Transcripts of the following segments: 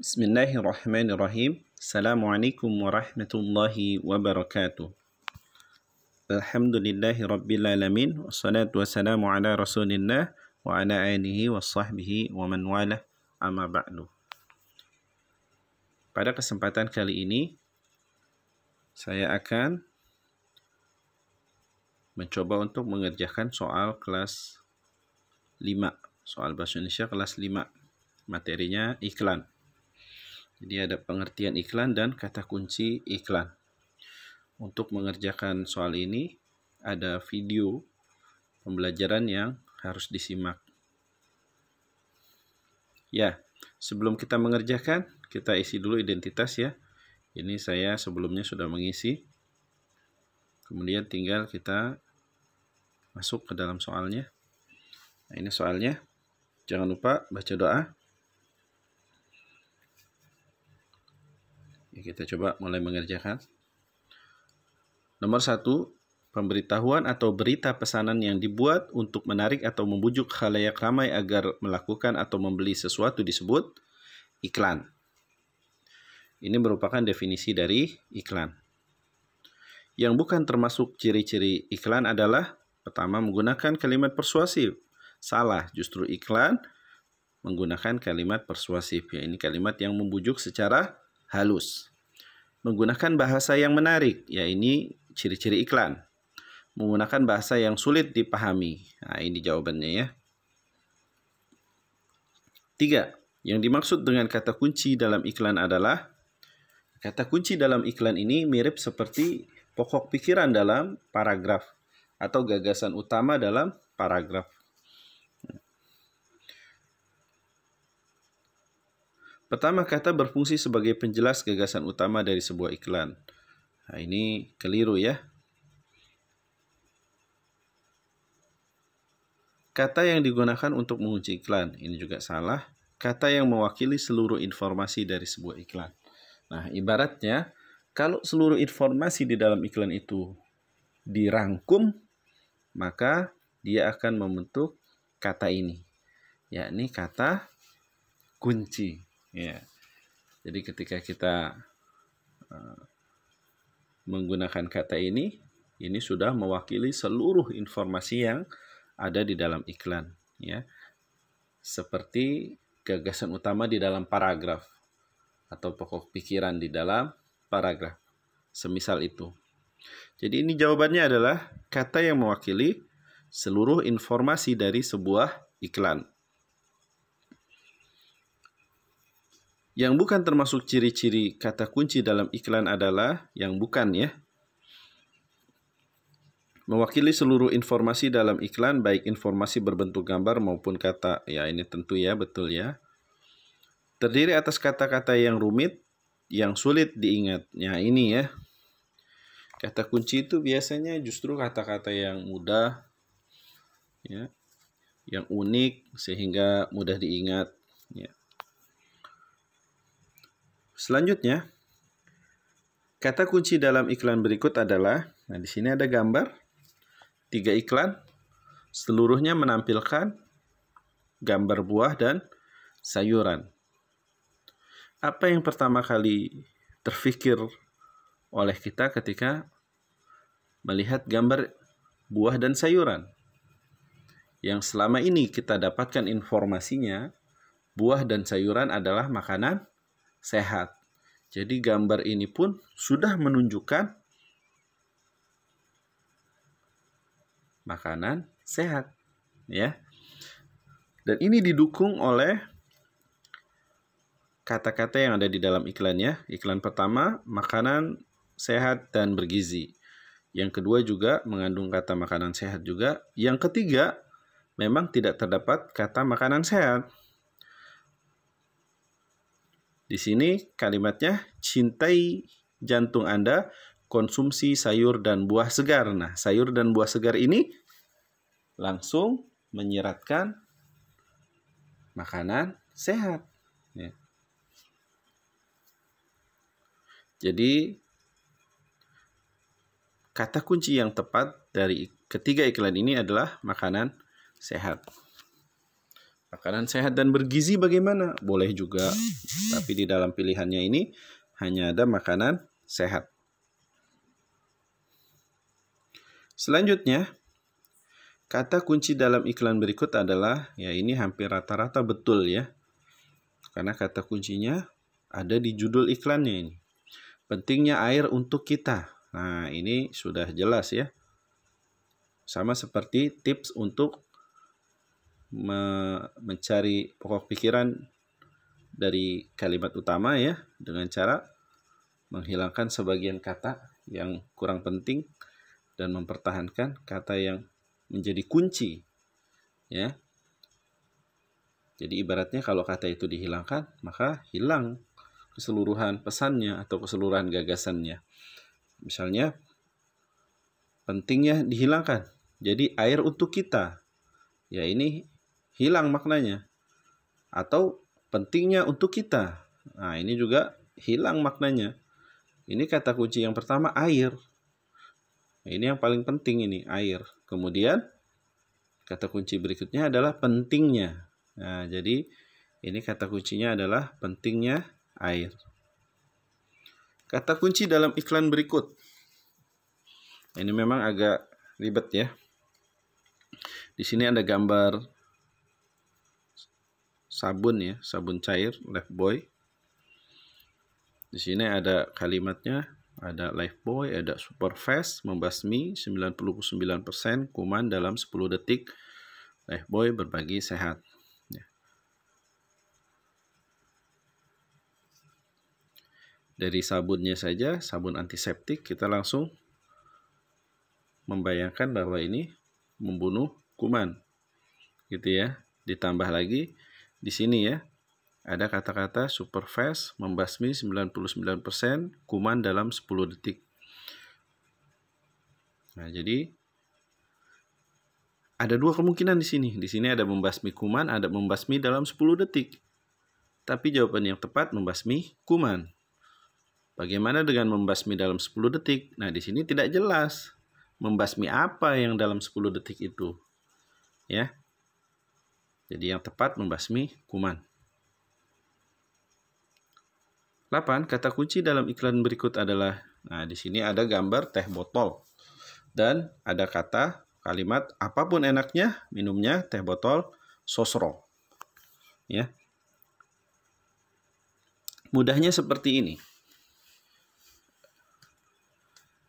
Bismillahirrahmanirrahim. Assalamualaikum warahmatullahi wabarakatuh. Alhamdulillahi rabbil alamin. Wassalatu wassalamu ala rasulillah wa ala alihi wa sahbihi wa man walah, amma ba'du. Pada kesempatan kali ini saya akan mencoba untuk mengerjakan soal kelas 5, soal bahasa Indonesia kelas 5. Materinya iklan. Jadi ada pengertian iklan dan kata kunci iklan. Untuk mengerjakan soal ini ada video pembelajaran yang harus disimak. Ya, sebelum kita mengerjakan, kita isi dulu identitas ya. Ini saya sebelumnya sudah mengisi. Kemudian tinggal kita masuk ke dalam soalnya. Nah, ini soalnya. Jangan lupa baca doa. Ya, kita coba mulai mengerjakan. Nomor 1, pemberitahuan atau berita pesanan yang dibuat untuk menarik atau membujuk khalayak ramai agar melakukan atau membeli sesuatu disebut iklan. Ini merupakan definisi dari iklan. Yang bukan termasuk ciri-ciri iklan adalah pertama, menggunakan kalimat persuasif. Salah, justru iklan menggunakan kalimat persuasif. Ya, ini kalimat yang membujuk secara halus. Menggunakan bahasa yang menarik, ya ini ciri-ciri iklan. Menggunakan bahasa yang sulit dipahami. Nah, ini jawabannya ya. 3. Yang dimaksud dengan kata kunci dalam iklan adalah, kata kunci dalam iklan ini mirip seperti pokok pikiran dalam paragraf atau gagasan utama dalam paragraf. Pertama, kata berfungsi sebagai penjelas gagasan utama dari sebuah iklan. Nah, ini keliru ya. Kata yang digunakan untuk mengunci iklan, ini juga salah. Kata yang mewakili seluruh informasi dari sebuah iklan. Nah, ibaratnya, kalau seluruh informasi di dalam iklan itu dirangkum, maka dia akan membentuk kata ini, yakni kata kunci. Ya, jadi ketika kita menggunakan kata ini sudah mewakili seluruh informasi yang ada di dalam iklan. Ya, seperti gagasan utama di dalam paragraf atau pokok pikiran di dalam paragraf. Semisal itu. Jadi ini jawabannya adalah kata yang mewakili seluruh informasi dari sebuah iklan. Yang bukan termasuk ciri-ciri kata kunci dalam iklan adalah yang bukan ya. Mewakili seluruh informasi dalam iklan, baik informasi berbentuk gambar maupun kata. Ya, ini tentu ya, betul ya. Terdiri atas kata-kata yang rumit, yang sulit diingat. Ya, ini ya. Kata kunci itu biasanya justru kata-kata yang mudah, ya, yang unik sehingga mudah diingat. Ya. Selanjutnya, kata kunci dalam iklan berikut adalah, nah di sini ada gambar 3 iklan, seluruhnya menampilkan gambar buah dan sayuran. Apa yang pertama kali terfikir oleh kita ketika melihat gambar buah dan sayuran? Yang selama ini kita dapatkan informasinya, buah dan sayuran adalah makanan sehat. Jadi gambar ini pun sudah menunjukkan makanan sehat, ya. Dan ini didukung oleh kata-kata yang ada di dalam iklannya. Iklan pertama, makanan sehat dan bergizi. Yang kedua juga mengandung kata makanan sehat juga. Yang ketiga, memang tidak terdapat kata makanan sehat. Di sini kalimatnya, cintai jantung Anda, konsumsi sayur dan buah segar. Nah, sayur dan buah segar ini langsung menyiratkan makanan sehat. Ya. Jadi, kata kunci yang tepat dari ketiga iklan ini adalah makanan sehat. Makanan sehat dan bergizi bagaimana? Boleh juga, tapi di dalam pilihannya ini hanya ada makanan sehat. Selanjutnya, kata kunci dalam iklan berikut adalah, ya ini hampir rata-rata betul ya. Karena kata kuncinya ada di judul iklannya ini. Pentingnya air untuk kita. Nah, ini sudah jelas ya. Sama seperti tips untuk mencari pokok pikiran dari kalimat utama ya, dengan cara menghilangkan sebagian kata yang kurang penting dan mempertahankan kata yang menjadi kunci ya. Jadi ibaratnya kalau kata itu dihilangkan, maka hilang keseluruhan pesannya atau keseluruhan gagasannya. Misalnya pentingnya dihilangkan, jadi air untuk kita, ya ini hilang maknanya. Atau pentingnya untuk kita, nah ini juga hilang maknanya. Ini kata kunci yang pertama, air. Ini yang paling penting ini, air. Kemudian kata kunci berikutnya adalah pentingnya. Nah, jadi ini kata kuncinya adalah pentingnya air. Kata kunci dalam iklan berikut. Ini memang agak ribet ya. Di sini ada gambar sabun ya, sabun cair Lifebuoy. Di sini ada kalimatnya, ada Lifebuoy, ada super fast, membasmi 99% kuman dalam 10 detik. Lifebuoy berbagi sehat. Ya. Dari sabunnya saja, sabun antiseptik, kita langsung membayangkan bahwa ini membunuh kuman. Gitu ya. Ditambah lagi di sini ya, ada kata-kata super fast, membasmi 99% kuman dalam 10 detik. Nah, jadi ada dua kemungkinan di sini. Di sini ada membasmi kuman, ada membasmi dalam 10 detik. Tapi jawaban yang tepat membasmi kuman. Bagaimana dengan membasmi dalam 10 detik? Nah, di sini tidak jelas. Membasmi apa yang dalam 10 detik itu? Ya. Jadi yang tepat membasmi kuman. 8. Kata kunci dalam iklan berikut adalah, nah di sini ada gambar teh botol dan ada kata kalimat apapun enaknya minumnya teh botol sosro. Ya. Mudahnya seperti ini.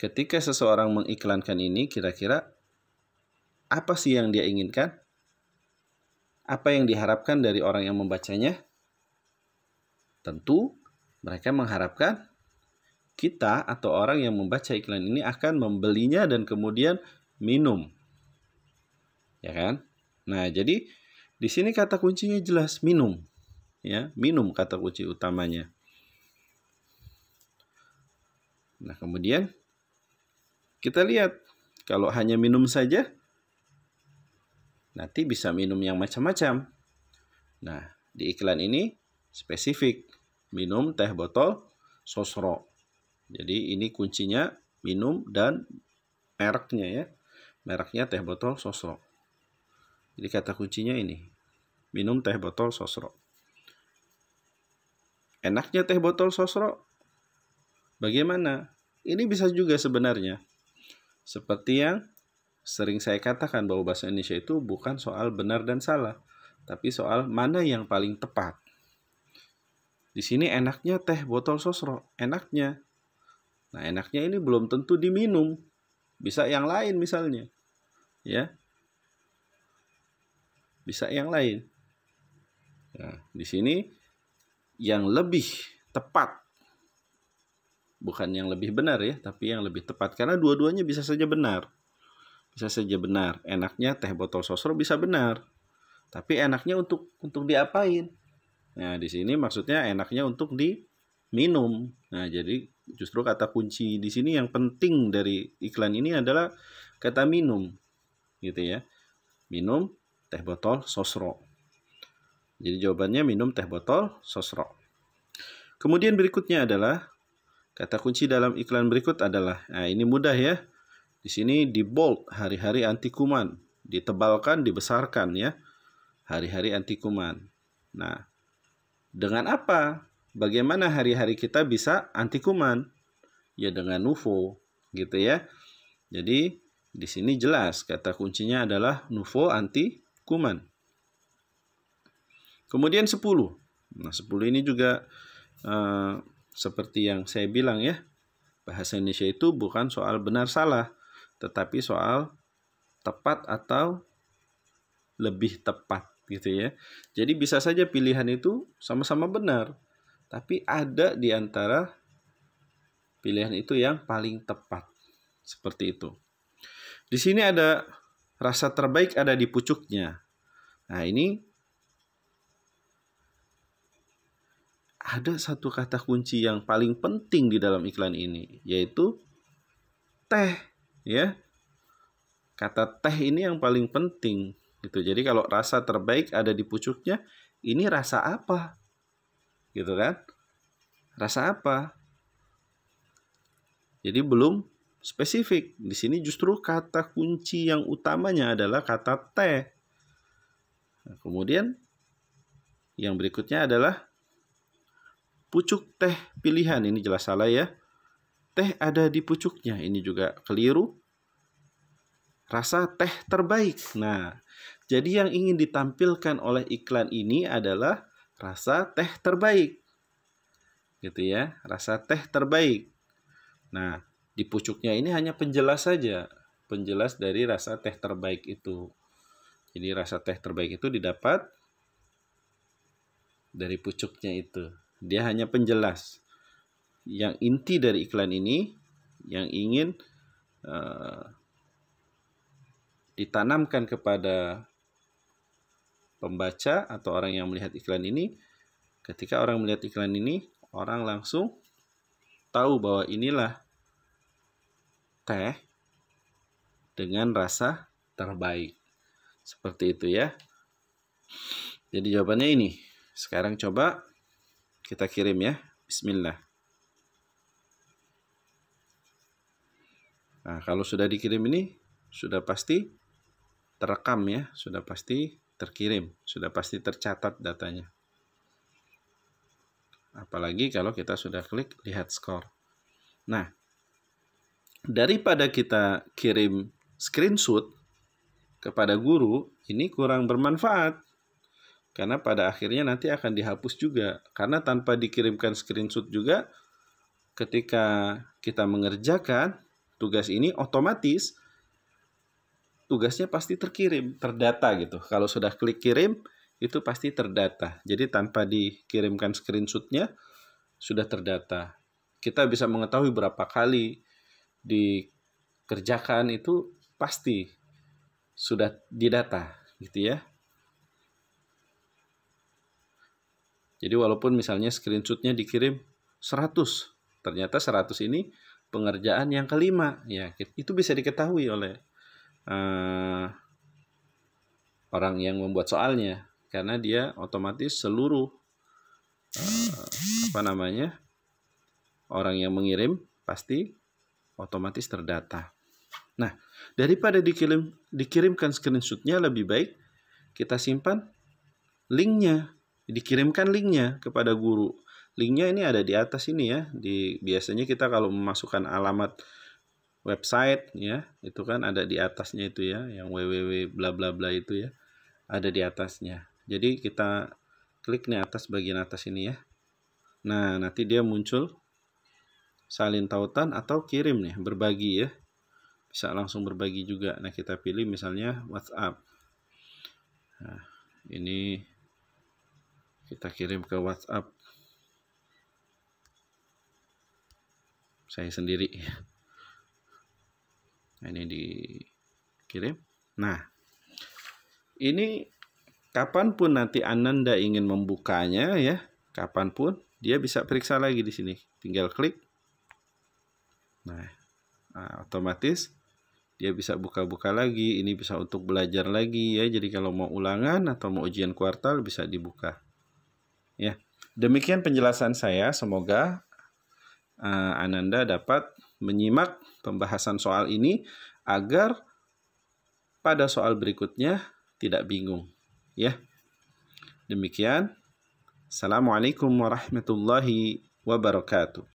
Ketika seseorang mengiklankan ini, kira-kira apa sih yang dia inginkan? Apa yang diharapkan dari orang yang membacanya? Tentu mereka mengharapkan kita atau orang yang membaca iklan ini akan membelinya dan kemudian minum. Ya kan? Nah, jadi di sini kata kuncinya jelas minum. Ya, minum kata kunci utamanya. Nah, kemudian kita lihat kalau hanya minum saja nanti bisa minum yang macam-macam. Nah, di iklan ini spesifik minum teh botol sosro. Jadi ini kuncinya minum dan mereknya ya. Mereknya teh botol sosro. Jadi kata kuncinya ini. Minum teh botol sosro. Enaknya teh botol sosro bagaimana? Ini bisa juga sebenarnya. Seperti yang sering saya katakan bahwa bahasa Indonesia itu bukan soal benar dan salah, tapi soal mana yang paling tepat. Di sini enaknya teh botol sosro, enaknya. Nah, enaknya ini belum tentu diminum. Bisa yang lain misalnya. Ya. Bisa yang lain. Nah, di sini yang lebih tepat. Bukan yang lebih benar ya, tapi yang lebih tepat. Karena dua-duanya bisa saja benar. Bisa saja benar. Enaknya teh botol sosro bisa benar. Tapi enaknya untuk diapain? Nah, di sini maksudnya enaknya untuk diminum. Nah, jadi justru kata kunci di sini yang penting dari iklan ini adalah kata minum. Gitu ya. Minum teh botol sosro. Jadi jawabannya minum teh botol sosro. Kemudian berikutnya adalah kata kunci dalam iklan berikut adalah, nah ini mudah ya. Di sini di bold, hari-hari anti kuman, ditebalkan, dibesarkan ya. hari-hari anti kuman. Nah, dengan apa? Bagaimana hari-hari kita bisa anti kuman? Ya dengan NUVO, gitu ya. Jadi di sini jelas kata kuncinya adalah NUVO anti kuman. Kemudian 10. Nah, 10 ini juga seperti yang saya bilang ya, bahasa Indonesia itu bukan soal benar salah, tetapi soal tepat atau lebih tepat gitu ya. Jadi bisa saja pilihan itu sama-sama benar, tapi ada di antara pilihan itu yang paling tepat. Seperti itu. Di sini ada rasa terbaik ada di pucuknya. Nah, ini ada satu kata kunci yang paling penting di dalam iklan ini, yaitu teh, ya. Kata teh ini yang paling penting gitu. Jadi kalau rasa terbaik ada di pucuknya, ini rasa apa? Gitu kan? Rasa apa? Jadi belum spesifik. Di sini justru kata kunci yang utamanya adalah kata teh. Nah, kemudian yang berikutnya adalah pucuk teh pilihan. Ini jelas salah ya. Teh ada di pucuknya. Ini juga keliru. Rasa teh terbaik. Nah, jadi yang ingin ditampilkan oleh iklan ini adalah rasa teh terbaik. Gitu ya, rasa teh terbaik. Nah, di pucuknya ini hanya penjelas saja. Penjelas dari rasa teh terbaik itu. Jadi rasa teh terbaik itu didapat dari pucuknya itu. Dia hanya penjelas. Yang inti dari iklan ini, yang ingin ditanamkan kepada pembaca atau orang yang melihat iklan ini, ketika orang melihat iklan ini, orang langsung tahu bahwa inilah teh dengan rasa terbaik. Seperti itu ya. Jadi jawabannya ini. Sekarang coba kita kirim ya. Bismillah. Nah, kalau sudah dikirim ini, sudah pasti terekam ya, sudah pasti terkirim, sudah pasti tercatat datanya. Apalagi kalau kita sudah klik lihat skor. Nah, daripada kita kirim screenshot kepada guru, ini kurang bermanfaat. Karena pada akhirnya nanti akan dihapus juga. Karena tanpa dikirimkan screenshot juga, ketika kita mengerjakan tugas ini, otomatis tugasnya pasti terkirim, terdata gitu. Kalau sudah klik kirim, itu pasti terdata. Jadi tanpa dikirimkan screenshotnya, sudah terdata. Kita bisa mengetahui berapa kali dikerjakan itu pasti sudah didata gitu ya. Jadi walaupun misalnya screenshotnya dikirim 100, ternyata 100 ini pengerjaan yang kelima, ya itu bisa diketahui oleh orang yang membuat soalnya, karena dia otomatis seluruh orang yang mengirim pasti otomatis terdata. Nah, daripada dikirimkan screenshotnya, lebih baik kita simpan linknya, dikirimkan linknya kepada guru. Linknya ini ada di atas ini ya. Biasanya kita kalau memasukkan alamat website ya, itu kan ada di atasnya itu ya, yang www bla bla bla itu ya, ada di atasnya. Jadi kita klik nih atas, bagian atas ini ya. Nah, nanti dia muncul salin tautan atau kirim nih, berbagi ya. Bisa langsung berbagi juga. Nah, kita pilih misalnya WhatsApp. Nah, ini kita kirim ke WhatsApp saya sendiri. Nah, ini dikirim. Nah, ini kapanpun nanti Ananda ingin membukanya ya, kapanpun dia bisa periksa lagi di sini. Tinggal klik. Nah, otomatis dia bisa buka-buka lagi. Ini bisa untuk belajar lagi ya. Jadi kalau mau ulangan atau mau ujian kuartal bisa dibuka. Ya, demikian penjelasan saya. Semoga Ananda dapat menyimak pembahasan soal ini agar pada soal berikutnya tidak bingung. Ya, Demikian. Assalamualaikum warahmatullahi wabarakatuh.